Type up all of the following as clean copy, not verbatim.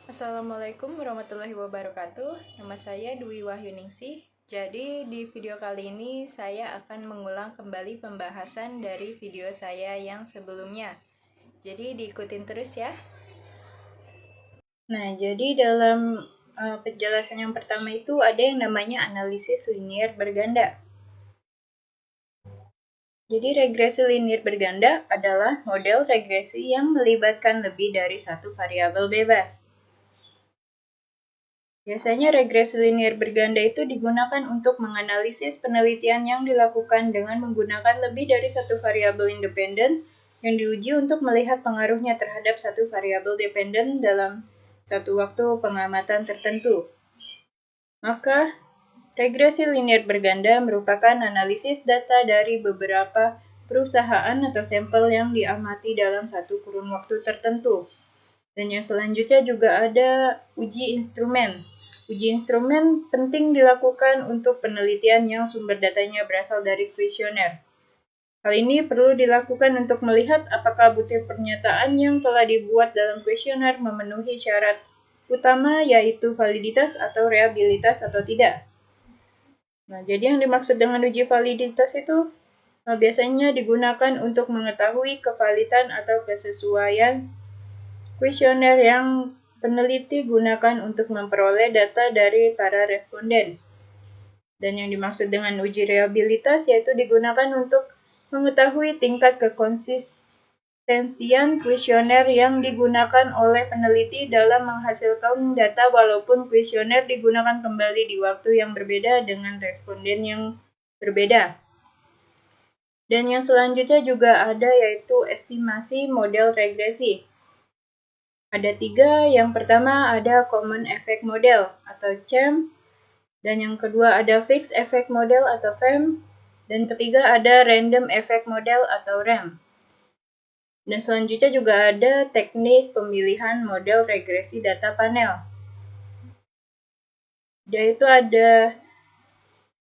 Assalamualaikum warahmatullahi wabarakatuh. Nama saya Dwi Wahyuningsih. Jadi di video kali ini saya akan mengulang kembali pembahasan dari video saya yang sebelumnya. Jadi diikutin terus ya. Nah, jadi dalam penjelasan yang pertama itu ada yang namanya analisis linier berganda. Jadi regresi linier berganda adalah model regresi yang melibatkan lebih dari satu variabel bebas. Biasanya regresi linier berganda itu digunakan untuk menganalisis penelitian yang dilakukan dengan menggunakan lebih dari satu variabel independen yang diuji untuk melihat pengaruhnya terhadap satu variabel dependen dalam satu waktu pengamatan tertentu. Maka, regresi linier berganda merupakan analisis data dari beberapa perusahaan atau sampel yang diamati dalam satu kurun waktu tertentu. Dan yang selanjutnya juga ada uji instrumen. Uji instrumen penting dilakukan untuk penelitian yang sumber datanya berasal dari kuesioner. Hal ini perlu dilakukan untuk melihat apakah butir pernyataan yang telah dibuat dalam kuesioner memenuhi syarat utama yaitu validitas atau reliabilitas atau tidak. Nah, jadi yang dimaksud dengan uji validitas itu biasanya digunakan untuk mengetahui kevalitan atau kesesuaian kuesioner yang peneliti gunakan untuk memperoleh data dari para responden. Dan yang dimaksud dengan uji reliabilitas yaitu digunakan untuk mengetahui tingkat kekonsistensian kuesioner yang digunakan oleh peneliti dalam menghasilkan data walaupun kuesioner digunakan kembali di waktu yang berbeda dengan responden yang berbeda. Dan yang selanjutnya juga ada yaitu estimasi model regresi. Ada 3, yang pertama ada Common Effect Model atau CEM, dan yang kedua ada Fixed Effect Model atau FEM, dan ketiga ada Random Effect Model atau RAM. Dan selanjutnya juga ada teknik pemilihan model regresi data panel. Yaitu ada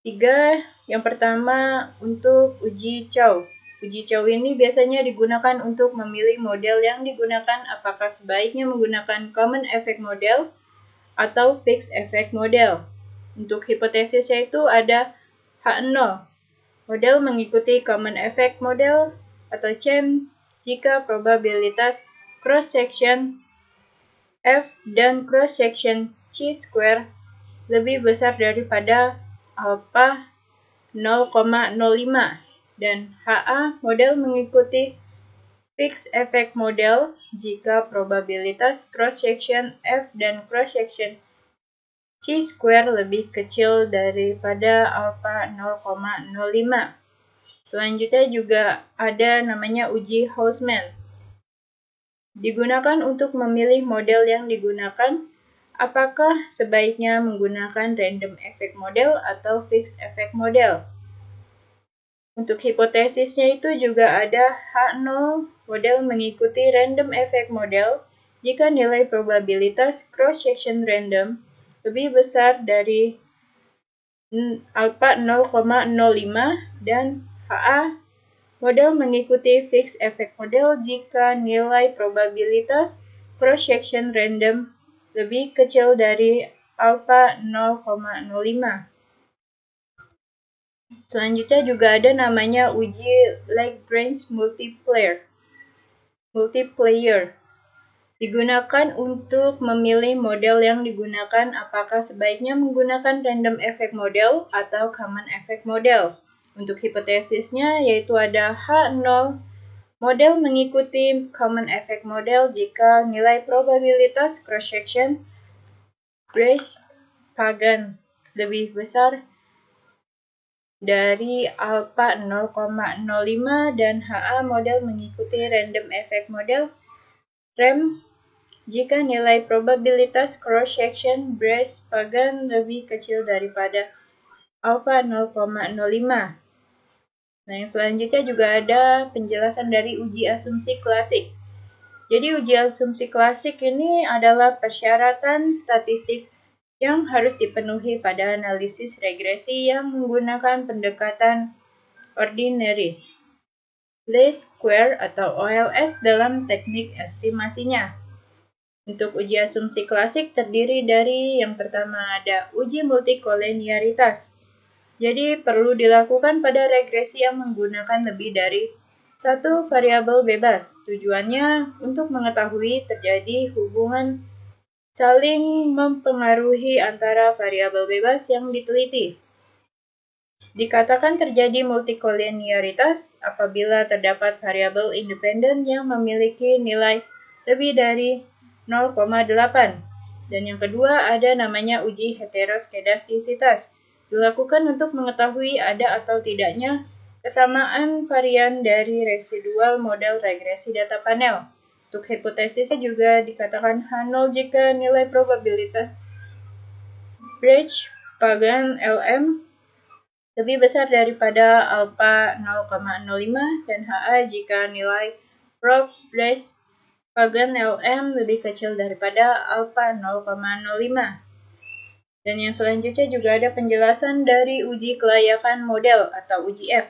3, yang pertama untuk uji Chow. Uji Chow ini biasanya digunakan untuk memilih model yang digunakan apakah sebaiknya menggunakan Common Effect Model atau Fixed Effect Model. Untuk hipotesisnya itu ada H0. Model mengikuti Common Effect Model atau CEM jika probabilitas cross-section F dan cross-section chi-square lebih besar daripada alpha 0,05 dan HA model mengikuti Fixed Effect Model jika probabilitas cross-section F dan cross-section chi-square lebih kecil daripada alpha 0,05. Selanjutnya juga ada namanya uji Hausman. Digunakan untuk memilih model yang digunakan, apakah sebaiknya menggunakan Random Effect Model atau Fixed Effect Model. Untuk hipotesisnya itu juga ada H0 model mengikuti Random Effect Model jika nilai probabilitas cross-section random lebih besar dari alpha 0,05 dan HA model mengikuti Fixed Effect Model jika nilai probabilitas cross-section random lebih kecil dari alpha 0,05. Selanjutnya juga ada namanya uji Lagrange multiplier. Digunakan untuk memilih model yang digunakan apakah sebaiknya menggunakan Random Effect Model atau Common Effect Model. Untuk hipotesisnya yaitu ada H0 model mengikuti Common Effect Model jika nilai probabilitas cross-section Bayes-Pagan lebih besar dari alpha 0,05 dan HA model mengikuti Random Effect Model RAM jika nilai probabilitas cross-section Bayes-Pagan lebih kecil daripada alpha 0,05. Nah, yang selanjutnya juga ada penjelasan dari uji asumsi klasik. Jadi uji asumsi klasik ini adalah persyaratan statistik yang harus dipenuhi pada analisis regresi yang menggunakan pendekatan ordinary least square atau OLS dalam teknik estimasinya. Untuk uji asumsi klasik terdiri dari yang pertama ada uji multikolinearitas. Jadi perlu dilakukan pada regresi yang menggunakan lebih dari satu variabel bebas. Tujuannya untuk mengetahui terjadi hubungan saling mempengaruhi antara variabel bebas yang diteliti. Dikatakan terjadi multikolinearitas apabila terdapat variabel independen yang memiliki nilai lebih dari 0,8. Dan yang kedua ada namanya uji heteroskedastisitas. Dilakukan untuk mengetahui ada atau tidaknya kesamaan varian dari residual model regresi data panel. Untuk hipotesisnya juga dikatakan H0 jika nilai probabilitas Brecht-Pagan LM lebih besar daripada alpha 0,05 dan HA jika nilai prob Brecht-Pagan LM lebih kecil daripada alpha 0,05. Dan yang selanjutnya juga ada penjelasan dari uji kelayakan model atau uji F.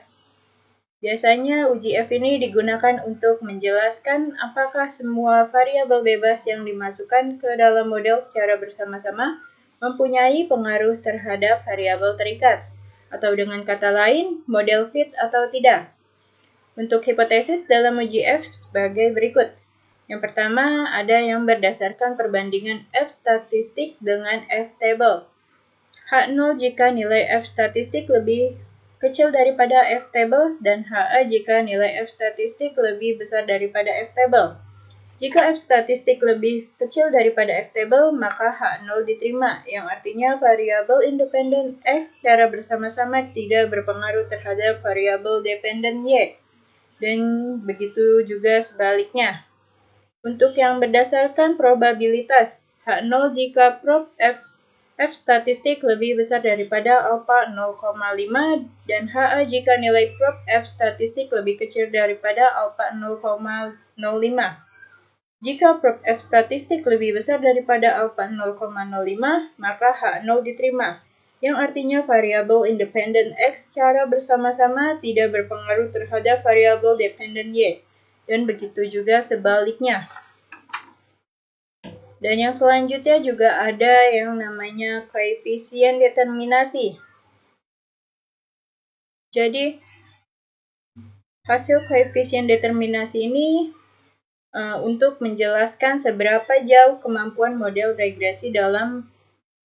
Biasanya uji F ini digunakan untuk menjelaskan apakah semua variabel bebas yang dimasukkan ke dalam model secara bersama-sama mempunyai pengaruh terhadap variabel terikat, atau dengan kata lain, model fit atau tidak. Untuk hipotesis dalam uji F sebagai berikut. Yang pertama, ada yang berdasarkan perbandingan F statistik dengan F table. H0 jika nilai F statistik lebih kecil daripada F table dan HA jika nilai F statistik lebih besar daripada F table. Jika F statistik lebih kecil daripada F table, maka H0 diterima, yang artinya variabel independen X secara bersama-sama tidak berpengaruh terhadap variabel dependen Y. Dan begitu juga sebaliknya. Untuk yang berdasarkan probabilitas, H0 jika prob F statistik lebih besar daripada alpha 0,5 dan HA jika nilai prob F statistik lebih kecil daripada alpha 0,05. Jika prob F statistik lebih besar daripada alpha 0,05, maka H0 diterima, yang artinya variabel independen X secara bersama-sama tidak berpengaruh terhadap variabel dependen Y, dan begitu juga sebaliknya. Dan yang selanjutnya juga ada yang namanya koefisien determinasi. Jadi, hasil koefisien determinasi ini untuk menjelaskan seberapa jauh kemampuan model regresi dalam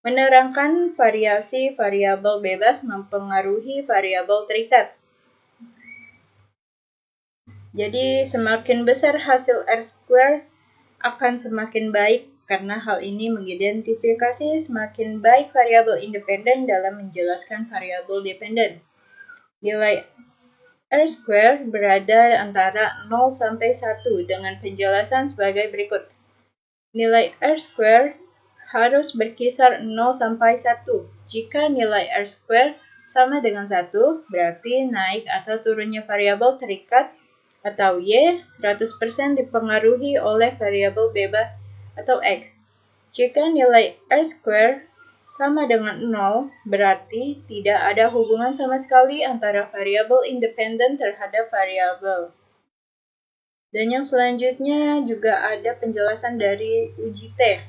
menerangkan variasi variabel bebas mempengaruhi variabel terikat. Jadi, semakin besar hasil R-square akan semakin baik karena hal ini mengidentifikasi semakin baik variabel independen dalam menjelaskan variabel dependen. Nilai R-square berada antara 0 sampai 1 dengan penjelasan sebagai berikut. Nilai R-square harus berkisar 0 sampai 1. Jika nilai R-square sama dengan 1, berarti naik atau turunnya variabel terikat atau Y 100% dipengaruhi oleh variabel bebas atau X. Jika nilai R-square sama dengan 0, berarti tidak ada hubungan sama sekali antara variabel independen terhadap variabel. Dan yang selanjutnya juga ada penjelasan dari uji T.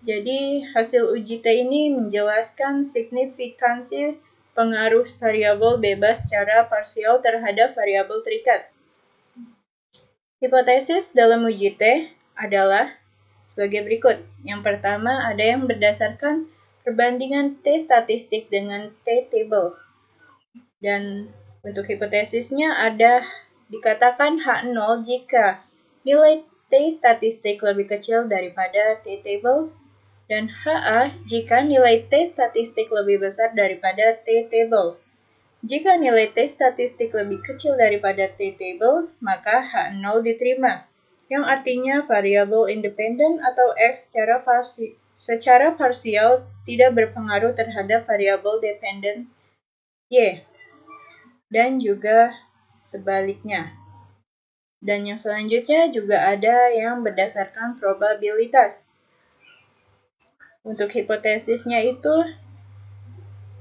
Jadi, hasil uji T ini menjelaskan signifikansi pengaruh variabel bebas secara parsial terhadap variabel terikat. Hipotesis dalam uji T adalah sebagai berikut. Yang pertama, ada yang berdasarkan perbandingan T statistik dengan T table. Dan untuk hipotesisnya ada dikatakan H0 jika nilai T statistik lebih kecil daripada T table dan HA jika nilai T statistik lebih besar daripada T table. Jika nilai T statistik lebih kecil daripada T table, maka H0 diterima, yang artinya variabel independen atau X secara parsial tidak berpengaruh terhadap variabel dependen Y, dan juga sebaliknya. Dan yang selanjutnya juga ada yang berdasarkan probabilitas. Untuk hipotesisnya itu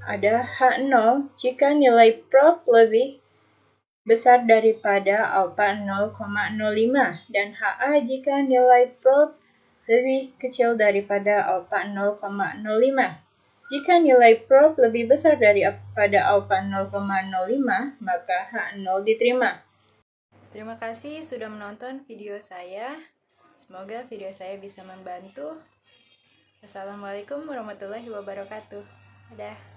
ada H0 jika nilai prob lebih besar daripada alpha 0,05 dan HA jika nilai prob lebih kecil daripada alfa 0,05. Jika nilai prof lebih besar daripada alfa 0,05, maka H0 diterima. Terima kasih sudah menonton video saya. Semoga video saya bisa membantu. Assalamualaikum warahmatullahi wabarakatuh. Dadah.